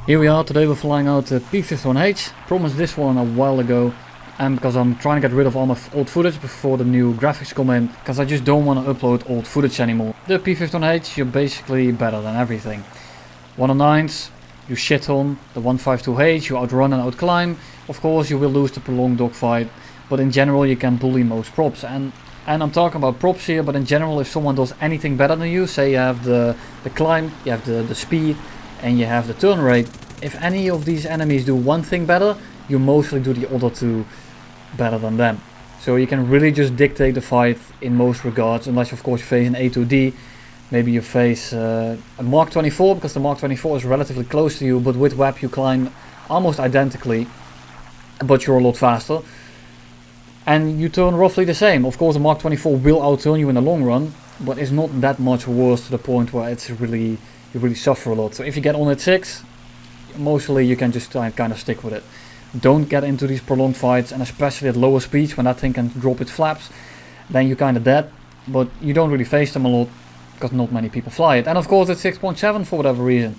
Here we are, today we're flying out the P-51H. Promised this one a while ago, and because I'm trying to get rid of all my old footage before the new graphics come in, because I just don't want to upload old footage anymore. The P-51H, you're basically better than everything. 109s, you shit on. The 152H, you outrun and outclimb. Of course you will lose the prolonged dogfight, but in general you can bully most props. And I'm talking about props here, but in general if someone does anything better than you, say you have the climb, you have the speed, and you have the turn rate, if any of these enemies do one thing better, you mostly do the other two better than them. So you can really just dictate the fight in most regards, unless of course you face an A2D. Maybe you face a Mark 24, because the Mark 24 is relatively close to you, but with WAP you climb almost identically, but you're a lot faster. And you turn roughly the same. Of course the Mark 24 will outturn you in the long run, but it's not that much worse to the point where it's really, you really suffer a lot. So if you get on at 6, mostly you can just kind of stick with it. Don't get into these prolonged fights, and especially at lower speeds when that thing can drop its flaps, then you're kind of dead. But you don't really face them a lot, because not many people fly it. And of course it's 6.7 for whatever reason.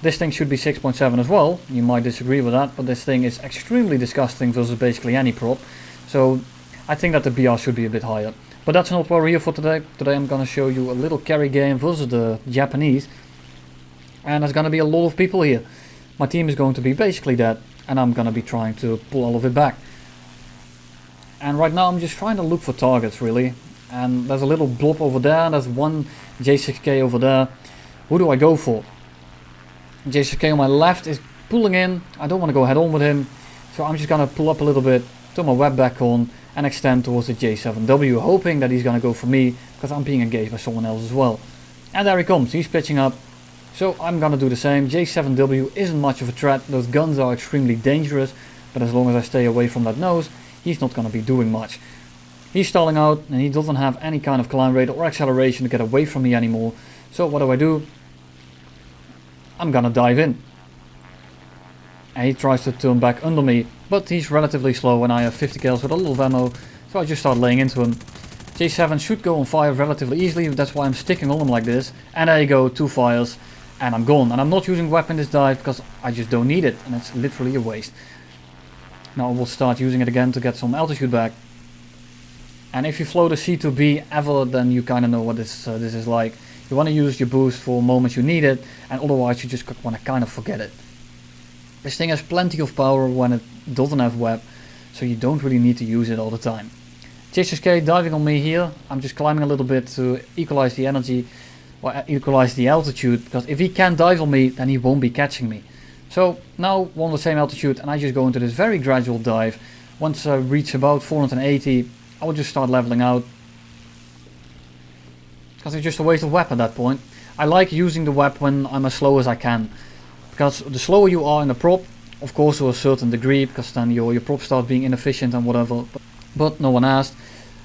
This thing should be 6.7 as well. You might disagree with that, but this thing is extremely disgusting versus basically any prop. So I think that the BR should be a bit higher. But that's not what we're here for today. Today I'm going to show you a little carry game versus the Japanese. And there's going to be a lot of people here. My team is going to be basically dead, and I'm going to be trying to pull all of it back. And right now I'm just trying to look for targets really. And there's a little blob over there, there's one J6K over there. Who do I go for? J6K on my left is pulling in. I don't want to go head on with him, so I'm just going to pull up a little bit, turn my web back on, and extend towards the J7W, hoping that he's going to go for me, because I'm being engaged by someone else as well. And there he comes, he's pitching up. So I'm gonna do the same. J7W isn't much of a threat. Those guns are extremely dangerous, but as long as I stay away from that nose, he's not gonna be doing much. He's stalling out, and he doesn't have any kind of climb rate or acceleration to get away from me anymore. So what do? I'm gonna dive in. And he tries to turn back under me, but he's relatively slow and I have 50 kills with a lot of ammo, so I just start laying into him. J7 should go on fire relatively easily, that's why I'm sticking on him like this. And there you go, 2 fires. And I'm gone. And I'm not using weapon this dive because I just don't need it, and it's literally a waste. Now I will start using it again to get some altitude back. And if you float a C2B ever, then you kind of know what this is like. You want to use your boost for moments you need it, and otherwise you just want to kind of forget it. This thing has plenty of power when it doesn't have web, so you don't really need to use it all the time. J6K diving on me here. I'm just climbing a little bit to equalize the energy, or equalize the altitude, because if he can't dive on me, then he won't be catching me. So now we're on the same altitude, and I just go into this very gradual dive. Once I reach about 480, I will just start leveling out, because it's just a waste of web at that point. I like using the web when I'm as slow as I can, because the slower you are in the prop, of course to a certain degree, because then your prop starts being inefficient and whatever, but no one asked.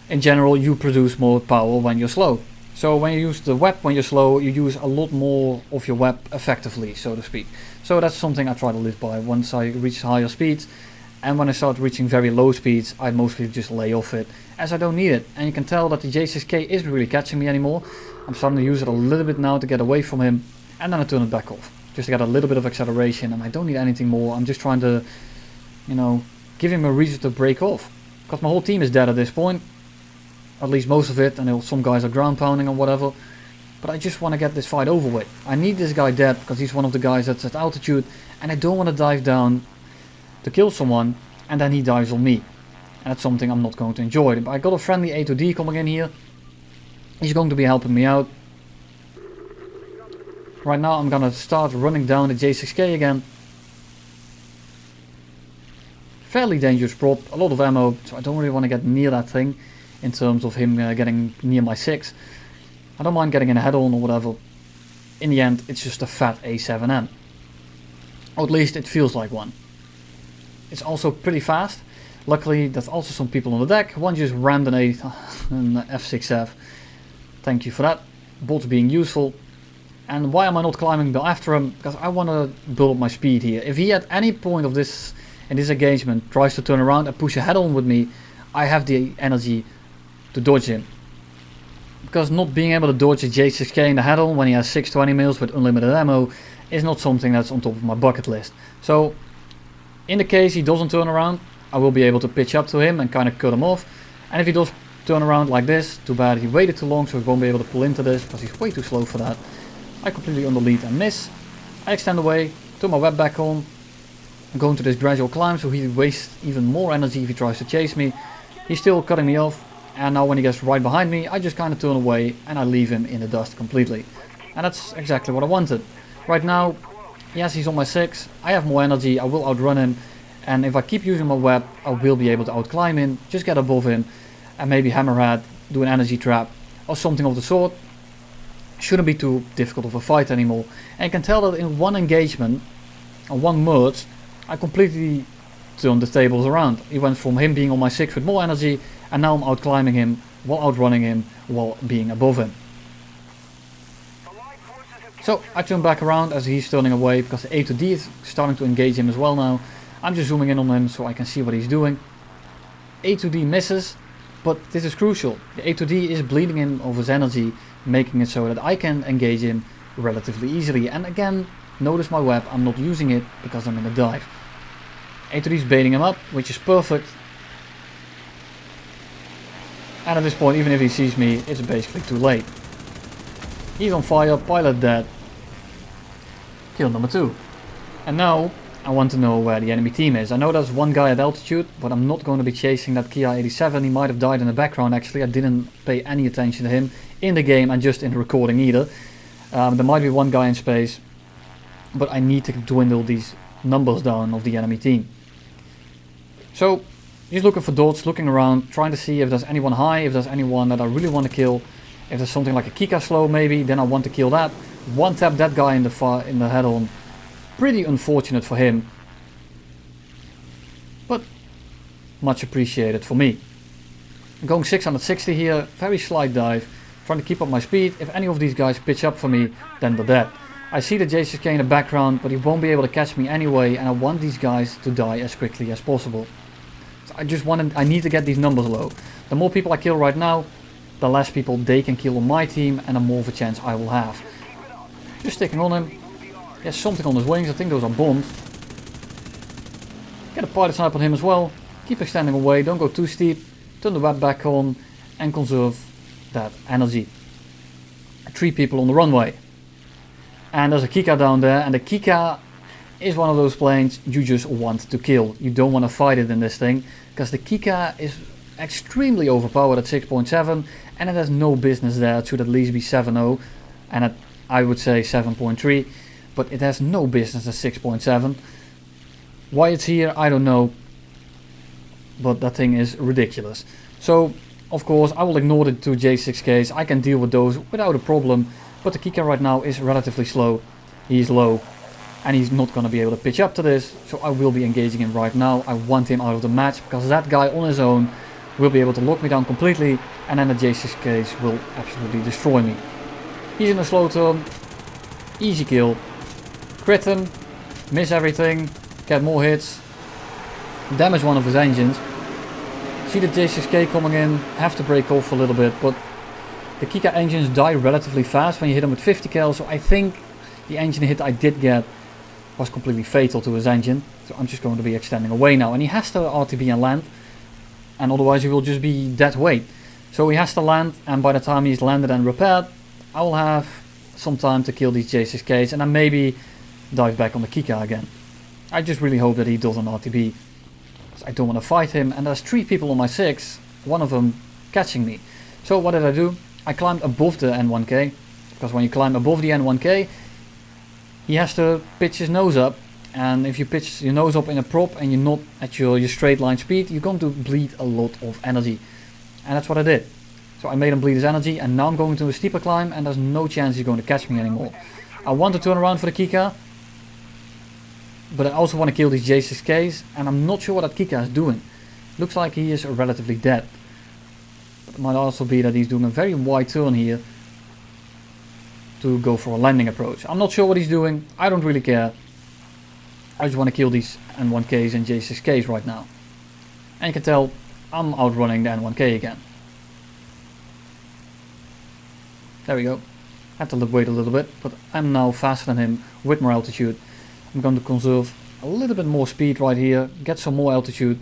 In general you produce more power when you're slow. So when you use the web when you're slow, you use a lot more of your web effectively, so to speak. So that's something I try to live by once I reach higher speeds. And when I start reaching very low speeds, I mostly just lay off it, as I don't need it. And you can tell that the J6K isn't really catching me anymore. I'm starting to use it a little bit now to get away from him, and then I turn it back off. Just to get a little bit of acceleration, and I don't need anything more. I'm just trying to, you know, give him a reason to break off. Because my whole team is dead at this point. At least most of it, and some guys are ground pounding or whatever. But I just want to get this fight over with. I need this guy dead, because he's one of the guys that's at altitude, and I don't want to dive down to kill someone, and then he dives on me. And that's something I'm not going to enjoy. But I got a friendly A2D coming in here. He's going to be helping me out. Right now I'm gonna start running down the J6K again. Fairly dangerous prop, a lot of ammo, so I don't really want to get near that thing in terms of him getting near my 6. I don't mind getting in a head on or whatever. In the end it's just a fat A7M. Or at least it feels like one. It's also pretty fast. Luckily there's also some people on the deck. One just rammed an F6F. Thank you for that. Bots being useful. And why am I not climbing after him? Because I want to build up my speed here. If he at any point of this in this engagement tries to turn around and push a head on with me, I have the energy to dodge him. Because not being able to dodge a J6K in the head on when he has 620 mils with unlimited ammo is not something that's on top of my bucket list. So in the case he doesn't turn around, I will be able to pitch up to him and kind of cut him off. And if he does turn around like this, too bad he waited too long, so he won't be able to pull into this because he's way too slow for that. I completely underlead and miss. I extend away, turn my web back on, I'm going to this gradual climb so he wastes even more energy if he tries to chase me. He's still cutting me off, and now when he gets right behind me, I just kind of turn away and I leave him in the dust completely. And that's exactly what I wanted. Right now, yes, he's on my 6, I have more energy, I will outrun him, and if I keep using my web, I will be able to outclimb him, just get above him, and maybe hammerhead, do an energy trap, or something of the sort. Shouldn't be too difficult of a fight anymore. And you can tell that in one engagement, or one merge, I completely turned the tables around. He went from him being on my 6 with more energy, and now I'm outclimbing him, while outrunning him, while being above him. So I turn back around as he's turning away, because the A to D is starting to engage him as well now. I'm just zooming in on him so I can see what he's doing. A to D misses, but this is crucial. The A to D is bleeding him of his energy, making it so that I can engage him relatively easily. And again, notice my web, I'm not using it because I'm in a dive. A to D is baiting him up, which is perfect. And at this point, even if he sees me, it's basically too late. He's on fire, pilot dead. Kill number 2. And now I want to know where the enemy team is. I know there's one guy at altitude, but I'm not going to be chasing that Kia 87. He might have died in the background actually. I didn't pay any attention to him in the game and just in the recording either. There might be one guy in space, but I need to dwindle these numbers down of the enemy team. So just looking for dots, looking around, trying to see if there's anyone high, if there's anyone that I really want to kill. If there's something like a Kikka slow maybe, then I want to kill that. One tap that guy in the head on. Pretty unfortunate for him, but much appreciated for me. I'm going 660 here, very slight dive, trying to keep up my speed. If any of these guys pitch up for me, then they're dead. I see the J6K in the background, but he won't be able to catch me anyway, and I want these guys to die as quickly as possible. So I need to get these numbers low. The more people I kill right now, the less people they can kill on my team, and the more of a chance I will have. Just sticking on him. He has something on his wings, I think those are bombs. Get a pilot snipe on him as well. Keep extending away, don't go too steep. Turn the web back on and conserve that energy. 3 people on the runway. And there's a Kikka down there, and the Kikka is one of those planes you just want to kill. You don't want to fight it in this thing, because the Kikka is extremely overpowered at 6.7, and it has no business there. It should at least be 7.0, and at, I would say 7.3, but it has no business at 6.7. Why it's here, I don't know, but that thing is ridiculous. So, of course, I will ignore the 2 J6Ks. I can deal with those without a problem, but the Kikka right now is relatively slow. He's low, and he's not going to be able to pitch up to this, so I will be engaging him right now. I want him out of the match, because that guy on his own will be able to lock me down completely, and then the J6Ks will absolutely destroy me. He's in a slow turn, easy kill, crit him, miss everything, get more hits, damage one of his engines. See the J6K coming in, have to break off a little bit, but the Kikka engines die relatively fast when you hit them with 50 cal, so I think the engine hit I did get was completely fatal to his engine. So I'm just going to be extending away now, and he has to RTB and land, and otherwise he will just be dead weight. So he has to land, and by the time he's landed and repaired, I will have some time to kill these J6Ks, and then maybe dive back on the Kikka again. I just really hope that he doesn't RTB. I don't want to fight him, and there's 3 people on my 6, one of them catching me. So what did I do? I climbed above the N1K, because when you climb above the N1K, he has to pitch his nose up, and if you pitch your nose up in a prop and you're not at your straight line speed, you're going to bleed a lot of energy. And that's what I did. So I made him bleed his energy, and now I'm going to a steeper climb, and there's no chance he's going to catch me anymore. I want to turn around for the Kikka, but I also want to kill these J6Ks, and I'm not sure what that Kikka is doing. Looks like he is relatively dead. But it might also be that he's doing a very wide turn here to go for a landing approach. I'm not sure what he's doing, I don't really care. I just want to kill these N1Ks and J6Ks right now. And you can tell I'm outrunning the N1K again. There we go. Had to wait a little bit, but I'm now faster than him with more altitude. I'm going to conserve a little bit more speed right here, get some more altitude,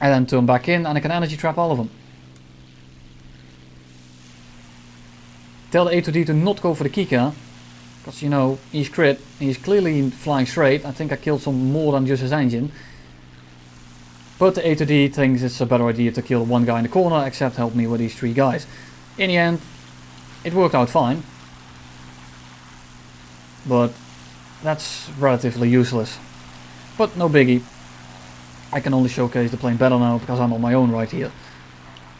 and then turn back in, and I can energy trap all of them. Tell the A2D to not go for the Kikka, because you know, he's crit, he's clearly flying straight. I think I killed some more than just his engine. But the A2D thinks it's a better idea to kill one guy in the corner, except help me with these 3 guys. In the end, it worked out fine. But that's relatively useless. But no biggie. I can only showcase the plane better now because I'm on my own right here.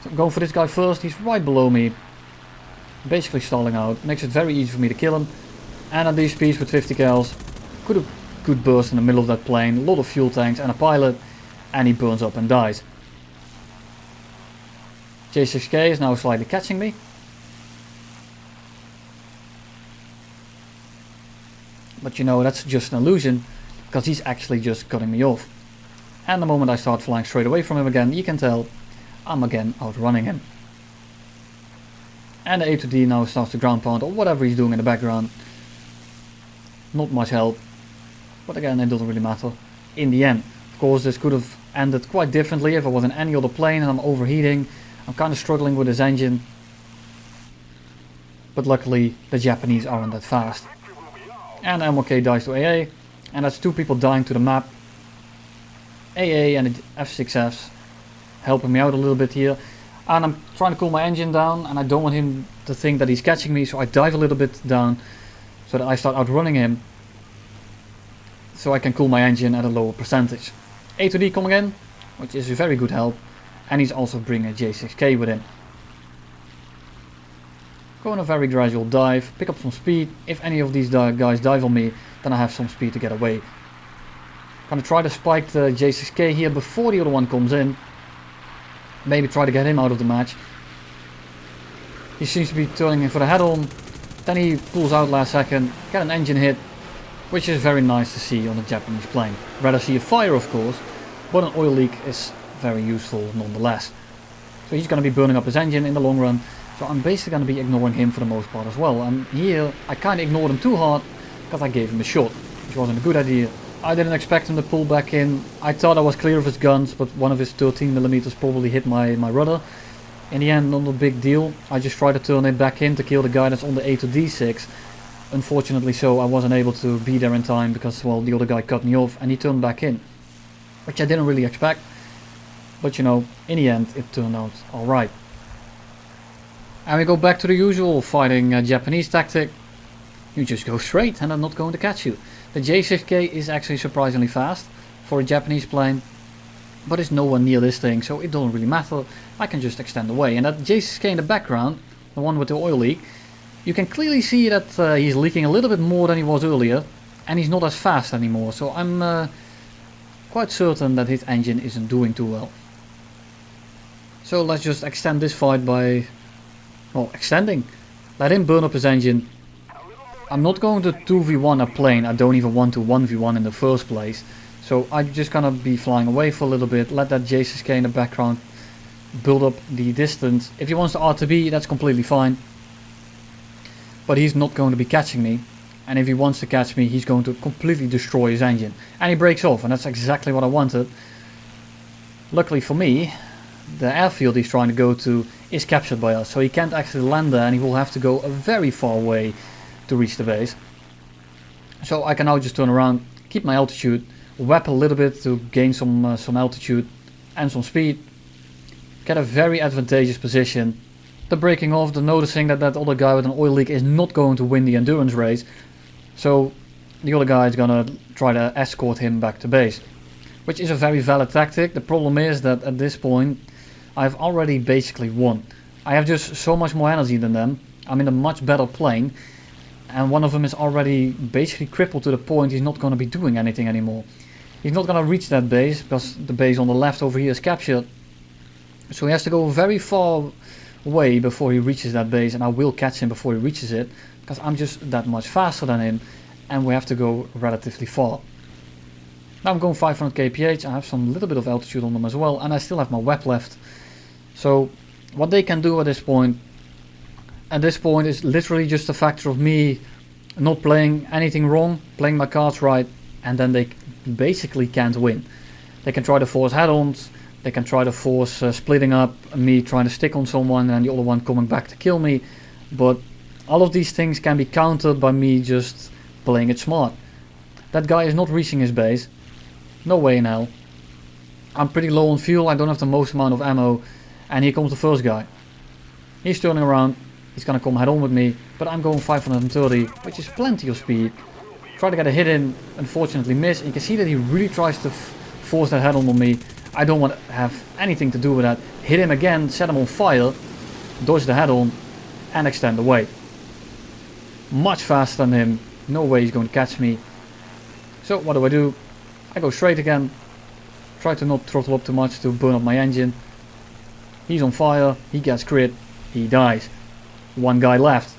So I'm going for this guy first. He's right below me. Basically stalling out. Makes it very easy for me to kill him. And at these speeds with 50 cals, could burst in the middle of that plane. A lot of fuel tanks and a pilot. And he burns up and dies. J6K is now slightly catching me. But you know, that's just an illusion, because he's actually just cutting me off. And the moment I start flying straight away from him again, you can tell I'm again outrunning him. And the A2D now starts to ground pound or whatever he's doing in the background. Not much help. But again, it doesn't really matter. In the end, of course, this could have ended quite differently if I was in any other plane and I'm overheating. I'm kind of struggling with his engine. But luckily, the Japanese aren't that fast. And MLK dies to AA. And that's 2 people dying to the map. AA and the F6Fs helping me out a little bit here. And I'm trying to cool my engine down. And I don't want him to think that he's catching me. So I dive a little bit down. So that I start outrunning him. So I can cool my engine at a lower percentage. A2D coming in, which is a very good help, and he's also bringing a J6K with him. Go on a very gradual dive, pick up some speed. If any of these guys dive on me, then I have some speed to get away. Gonna try to spike the J6K here before the other one comes in. Maybe try to get him out of the match. He seems to be turning in for the head-on. Then he pulls out last second, get an engine hit, which is very nice to see on a Japanese plane. Rather see a fire, of course, but an oil leak is very useful nonetheless. So he's going to be burning up his engine in the long run, so I'm basically going to be ignoring him for the most part as well. And here I kind of ignored him too hard because I gave him a shot, which wasn't a good idea. I didn't expect him to pull back in. I thought I was clear of his guns, but one of his 13mm probably hit my rudder. In the end, not a big deal. I just tried to turn it back in to kill the guy that's on the A2D6. Unfortunately so, I wasn't able to be there in time because, well, the other guy cut me off and he turned back in. Which I didn't really expect. But you know, in the end it turned out alright. And we go back to the usual fighting Japanese tactic. You just go straight and I'm not going to catch you. The J6K is actually surprisingly fast for a Japanese plane. But it's nowhere near this thing, so it doesn't really matter. I can just extend away. And that J6K in the background, the one with the oil leak, you can clearly see that he's leaking a little bit more than he was earlier, and he's not as fast anymore, so I'm quite certain that his engine isn't doing too well. So let's just extend this fight by, well, extending. Let him burn up his engine. I'm not going to 2v1 a plane, I don't even want to 1v1 in the first place. So I'm just gonna be flying away for a little bit, let that J6K in the background build up the distance. If he wants to RTB, that's completely fine. But he's not going to be catching me, and if he wants to catch me, he's going to completely destroy his engine. And he breaks off, and that's exactly what I wanted. Luckily for me, the airfield he's trying to go to is captured by us, so he can't actually land there, and he will have to go a very far way to reach the base. So I can now just turn around, keep my altitude, whap a little bit to gain some altitude and some speed, get a very advantageous position. The breaking off, the noticing that that other guy with an oil leak is not going to win the endurance race. So the other guy is gonna try to escort him back to base. Which is a very valid tactic. The problem is that at this point I've already basically won. I have just so much more energy than them. I'm in a much better plane. And one of them is already basically crippled to the point he's not gonna be doing anything anymore. He's not gonna reach that base because the base on the left over here is captured. So he has to go very far way before he reaches that base, and I will catch him before he reaches it because I'm just that much faster than him, and we have to go relatively far. Now I'm going 500 kph, I have some little bit of altitude on them as well, and I still have my WEP left. So what they can do at this point, at this point it's literally just a factor of me not playing anything wrong, playing my cards right, and then they basically can't win. They can try to force head-ons, they can try to force splitting up, me trying to stick on someone and the other one coming back to kill me, but all of these things can be countered by me just playing it smart. That guy is not reaching his base, no way in hell. I'm pretty low on fuel, I don't have the most amount of ammo, and here comes the first guy. He's turning around, he's gonna come head on with me, but I'm going 530, which is plenty of speed. Try to get a hit in, unfortunately miss. You can see that he really tries to force that head on me. I don't want to have anything to do with that. Hit him again, set him on fire, dodge the head on, and extend away. Much faster than him, no way he's going to catch me. So what do? I go straight again, try to not throttle up too much to burn up my engine. He's on fire, he gets crit, he dies. One guy left.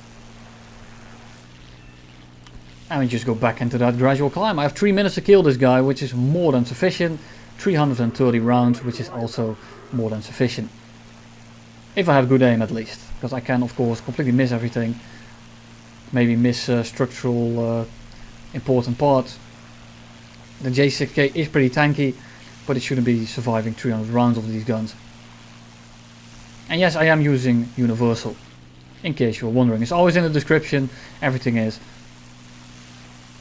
And we just go back into that gradual climb. I have 3 minutes to kill this guy, which is more than sufficient. 330 rounds, which is also more than sufficient. If I have good aim at least. Because I can of course completely miss everything. Maybe miss structural important parts. The J6K is pretty tanky, but it shouldn't be surviving 300 rounds of these guns. And yes, I am using universal. In case you were wondering. It's always in the description, everything is.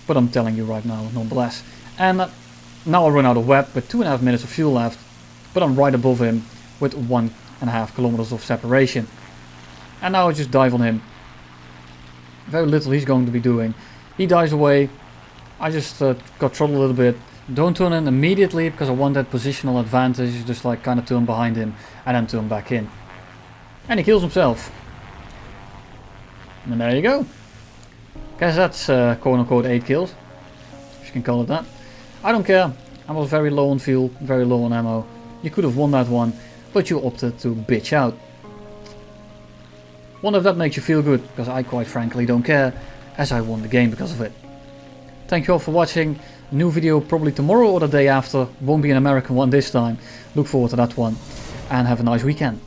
But I'm telling you right now, nonetheless. And now I run out of web with 2.5 minutes of fuel left. But I'm right above him with 1.5 kilometers of separation. And now I just dive on him. Very little he's going to be doing. He dies away. I just got throttled a little bit. Don't turn in immediately because I want that positional advantage. Just like kind of turn behind him and then turn back in. And he kills himself. And there you go. Guess that's quote unquote 8 kills. If you can call it that. I don't care. I was very low on fuel, very low on ammo. You could have won that one, but you opted to bitch out. Wonder if that makes you feel good, because I quite frankly don't care, as I won the game because of it. Thank you all for watching. New video probably tomorrow or the day after. Won't be an American one this time. Look forward to that one. And have a nice weekend.